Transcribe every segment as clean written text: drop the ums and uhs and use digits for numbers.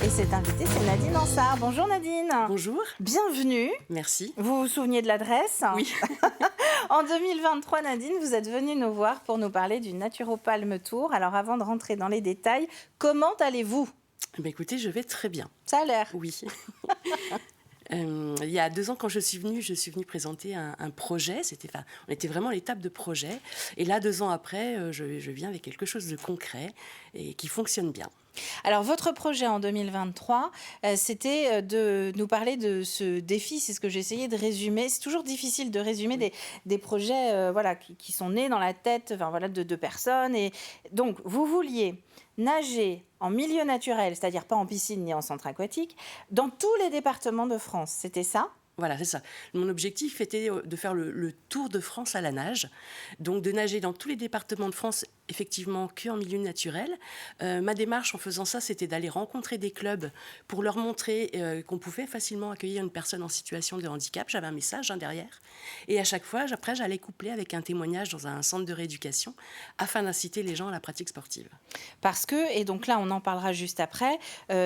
Et cette invitée, c'est Nadine Ansart. Bonjour Nadine. Bonjour. Bienvenue. Merci. Vous vous souvenez de l'adresse? Oui. En 2023, Nadine, vous êtes venue nous voir pour nous parler du Naturopalme Tour. Alors avant de rentrer dans les détails, comment allez-vous? Écoutez, je vais très bien. Ça a l'air. Oui. Il y a 2 ans, quand je suis venue présenter un projet. On était vraiment à l'étape de projet. Et là, 2 ans après, je viens avec quelque chose de concret et qui fonctionne bien. Alors, votre projet en 2023, c'était de nous parler de ce défi. C'est ce que j'ai essayé de résumer. C'est toujours difficile de résumer des projets qui sont nés dans la tête de 2 personnes. Et donc, vous vouliez nager en milieu naturel, c'est-à-dire pas en piscine ni en centre aquatique, dans tous les départements de France. C'était ça ? Voilà, c'est ça. Mon objectif était de faire le tour de France à la nage, donc de nager dans tous les départements de France, effectivement, qu'en milieu naturel. Ma démarche en faisant ça, c'était d'aller rencontrer des clubs pour leur montrer qu'on pouvait facilement accueillir une personne en situation de handicap. J'avais un message derrière. Et à chaque fois, après, j'allais coupler avec un témoignage dans un centre de rééducation afin d'inciter les gens à la pratique sportive. Parce que, et donc là, on en parlera juste après,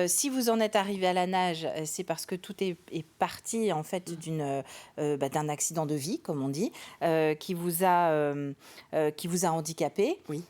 si vous en êtes arrivé à la nage, c'est parce que tout est parti, en fait, d'un accident de vie, comme on dit, qui vous a handicapé. Oui.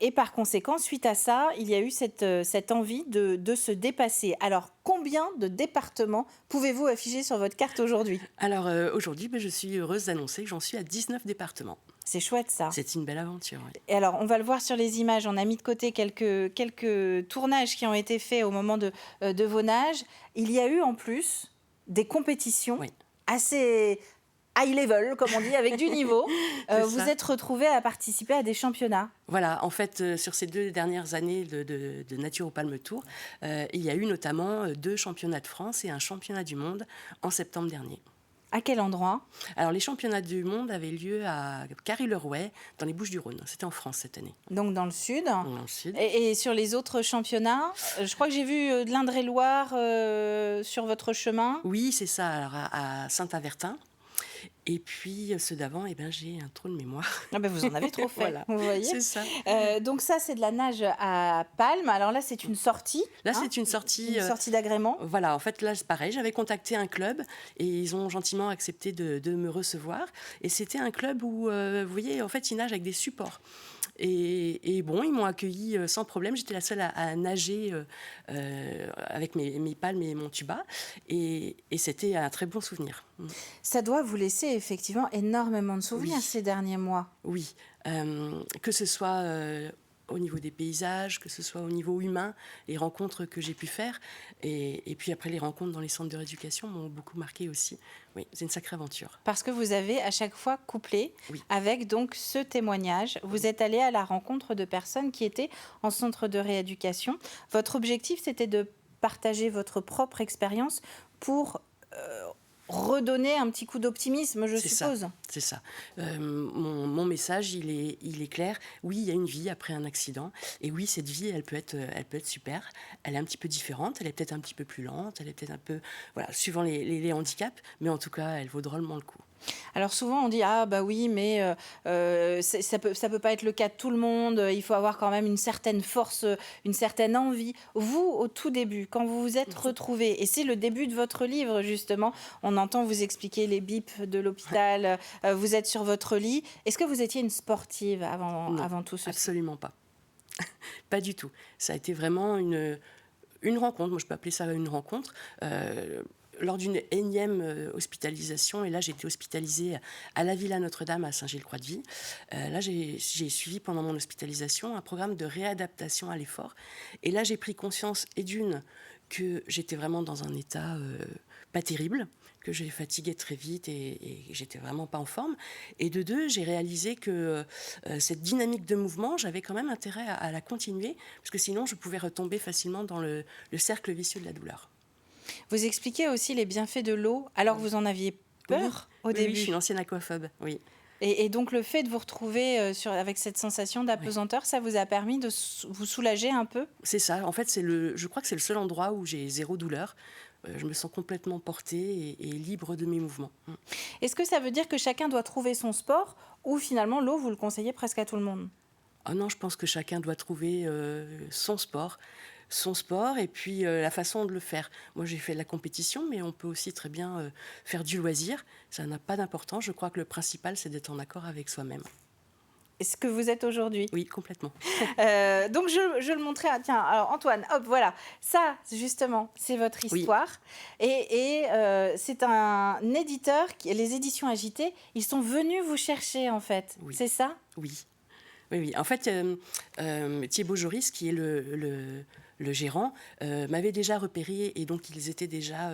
Et par conséquent, suite à ça, il y a eu cette envie de se dépasser. Alors, combien de départements pouvez-vous afficher sur votre carte aujourd'hui ? Alors, aujourd'hui, je suis heureuse d'annoncer que j'en suis à 19 départements. C'est chouette, ça. C'est une belle aventure. Oui. Et alors, on va le voir sur les images. On a mis de côté quelques tournages qui ont été faits au moment de vos nages. Il y a eu en plus des compétitions assez high level, comme on dit, avec du niveau. Vous êtes retrouvés à participer à des championnats. Voilà, en fait, sur ces 2 dernières années de Naturopalme Tour, il y a eu notamment 2 championnats de France et un championnat du monde en septembre dernier. À quel endroit ? Alors, les championnats du monde avaient lieu à Carry-le-Rouet, dans les Bouches-du-Rhône. C'était en France cette année. Donc dans le sud. Dans le sud. Et sur les autres championnats, je crois que j'ai vu de l'Indre-et-Loire sur votre chemin. Oui, c'est ça, alors à Saint-Avertin. Et puis, ceux d'avant, j'ai un trou de mémoire. Ah ben vous en avez trop fait, Voilà, vous voyez. c'est ça. Donc ça, c'est de la nage à palme. Alors là, c'est une sortie. Là, c'est une sortie... Une sortie d'agrément. Voilà, en fait, là, c'est pareil. J'avais contacté un club et ils ont gentiment accepté de me recevoir. Et c'était un club où, vous voyez, en fait, ils nagent avec des supports. Et bon, ils m'ont accueilli sans problème. J'étais la seule à nager avec mes palmes et mon tuba. Et c'était un très bon souvenir. Ça doit vous laisser effectivement énormément de souvenirs ces derniers mois. Oui, que ce soit au niveau des paysages, que ce soit au niveau humain, les rencontres que j'ai pu faire. Et puis après, les rencontres dans les centres de rééducation m'ont beaucoup marqué aussi. Oui, c'est une sacrée aventure. Parce que vous avez à chaque fois couplé avec donc ce témoignage. Vous êtes allé à la rencontre de personnes qui étaient en centre de rééducation. Votre objectif, c'était de partager votre propre expérience pour redonner un petit coup d'optimisme, je suppose. C'est ça. Mon message, il est clair. Oui, il y a une vie après un accident. Et oui, cette vie, elle peut être super. Elle est un petit peu différente. Elle est peut-être un petit peu plus lente. Elle est peut-être un peu... Voilà, suivant les handicaps. Mais en tout cas, elle vaut drôlement le coup. Alors souvent on dit ah bah oui mais ça peut pas être le cas de tout le monde, il faut avoir quand même une certaine force, une certaine envie. Vous au tout début quand vous vous êtes retrouvés, et c'est le début de votre livre justement, on entend vous expliquer les bips de l'hôpital, vous êtes sur votre lit. Est-ce que vous étiez une sportive avant tout ceci ? Absolument pas. Pas du tout. Ça a été vraiment une rencontre, moi je peux appeler ça une rencontre. Lors d'une énième hospitalisation, et là j'ai été hospitalisée à la Villa Notre-Dame à Saint-Gilles-Croix-de-Vie. Là j'ai suivi pendant mon hospitalisation un programme de réadaptation à l'effort. Et là j'ai pris conscience, que j'étais vraiment dans un état pas terrible, que je fatiguais très vite et j'étais vraiment pas en forme. Et de 2, j'ai réalisé que cette dynamique de mouvement, j'avais quand même intérêt à la continuer, parce que sinon je pouvais retomber facilement dans le cercle vicieux de la douleur. Vous expliquez aussi les bienfaits de l'eau, alors que vous en aviez peur au début. Oui, je suis une ancienne aquaphobe, oui. Et donc le fait de vous retrouver avec cette sensation d'apesanteur, ça vous a permis de vous soulager un peu ? C'est ça, en fait, je crois que c'est le seul endroit où j'ai 0 douleur. Je me sens complètement portée et libre de mes mouvements. Est-ce que ça veut dire que chacun doit trouver son sport, ou finalement l'eau, vous le conseillez presque à tout le monde ? Ah non, je pense que chacun doit trouver son sport. son sport et puis la façon de le faire. Moi, j'ai fait de la compétition, mais on peut aussi très bien faire du loisir. Ça n'a pas d'importance. Je crois que le principal, c'est d'être en accord avec soi-même. Est-ce que vous êtes aujourd'hui? Oui, complètement. Donc je le montrais à... Tiens, alors Antoine, hop, voilà. Ça, justement, c'est votre Oui, histoire. Et c'est un éditeur, les éditions Agitées, ils sont venus vous chercher, en fait. oui, C'est ça? oui. Oui, oui. En fait, Thibaut Joris, qui est le gérant, m'avait déjà repéré et donc ils étaient déjà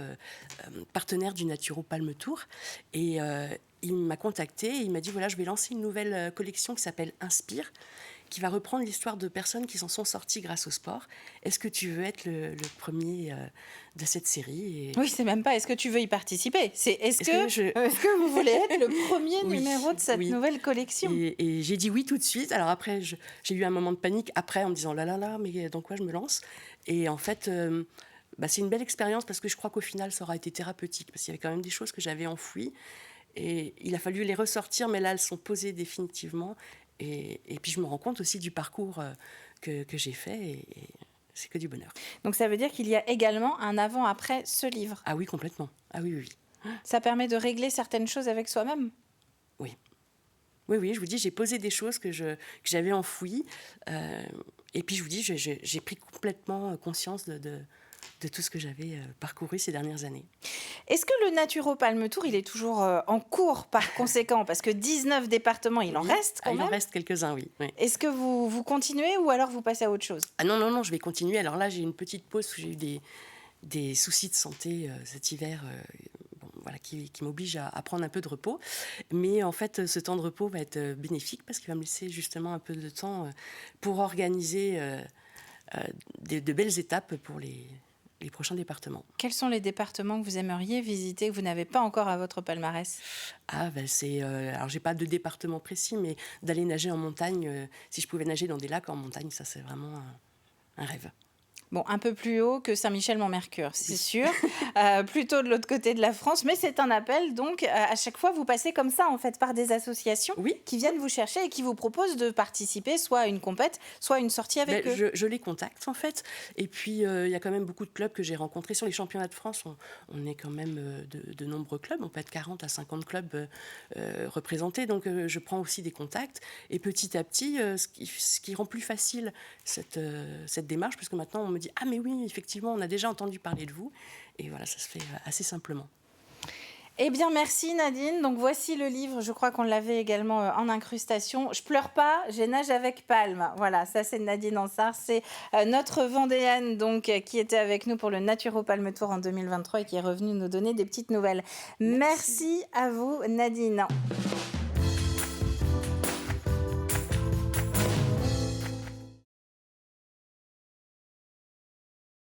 partenaires du Naturo Palme Tour. Et il m'a contacté et il m'a dit voilà, je vais lancer une nouvelle collection qui s'appelle Inspire, qui va reprendre l'histoire de personnes qui s'en sont sorties grâce au sport. Est-ce que tu veux être le premier de cette série? Oui, c'est même pas est-ce que tu veux y participer, c'est est-ce Est-ce que, que je... est-ce que vous voulez être le premier Oui, numéro de cette oui. nouvelle collection? Et j'ai dit oui tout de suite. Alors après, j'ai eu un moment de panique après en me disant là là là, mais dans quoi je me lance? Et en fait, c'est une belle expérience parce que je crois qu'au final, ça aura été thérapeutique parce qu'il y avait quand même des choses que j'avais enfouies et il a fallu les ressortir, mais là, elles sont posées définitivement. Et puis je me rends compte aussi du parcours que j'ai fait et c'est que du bonheur. Donc ça veut dire qu'il y a également un avant-après ce livre. Ah oui, complètement. Ah oui, oui, oui. Ça permet de régler certaines choses avec soi-même. Oui. Oui, oui, je vous dis, j'ai posé des choses que j'avais enfouies. Et puis, je vous dis, j'ai pris complètement conscience de tout ce que j'avais parcouru ces dernières années. Est-ce que le Naturo Palme Tour, il est toujours en cours par conséquent? Parce que 19 départements, il en Oui. reste quand Il en même. reste quelques-uns, oui. Oui. Est-ce que vous continuez ou alors vous passez à autre chose? Ah non, non, non, je vais continuer. Alors là, j'ai une petite pause parce que j'ai eu des soucis de santé cet hiver voilà, qui m'oblige à prendre un peu de repos. Mais en fait, ce temps de repos va être bénéfique parce qu'il va me laisser justement un peu de temps pour organiser de belles étapes pour les prochains départements. Quels sont les départements que vous aimeriez visiter que vous n'avez pas encore à votre palmarès? Ah, c'est... alors, j'ai pas de département précis, mais d'aller nager en montagne, si je pouvais nager dans des lacs en montagne, ça, c'est vraiment un rêve. Bon, un peu plus haut que Saint-Michel-Mont-Mercure, c'est Oui. sûr. Plutôt de l'autre côté de la France. Mais c'est un appel, donc à chaque fois, vous passez comme ça, en fait, par des associations Oui. qui viennent vous chercher et qui vous proposent de participer soit à une compète, soit à une sortie avec eux. Je les contacte, en fait. Et puis, il y a quand même beaucoup de clubs que j'ai rencontrés. Sur les championnats de France, on est quand même de nombreux clubs. On peut être 40 à 50 clubs représentés. Donc, je prends aussi des contacts. Et petit à petit, ce qui rend plus facile cette démarche, puisque maintenant, on me dit « Ah, mais oui, effectivement, on a déjà entendu parler de vous. » Et voilà, ça se fait assez simplement. Eh bien, merci Nadine. Donc, voici le livre. Je crois qu'on l'avait également en incrustation. Je pleure pas, j'ai nage avec Palme. Voilà, ça c'est Nadine Ansart. C'est notre Vendéenne donc, qui était avec nous pour le Naturo Palme Tour en 2023 et qui est revenue nous donner des petites nouvelles. Merci à vous Nadine.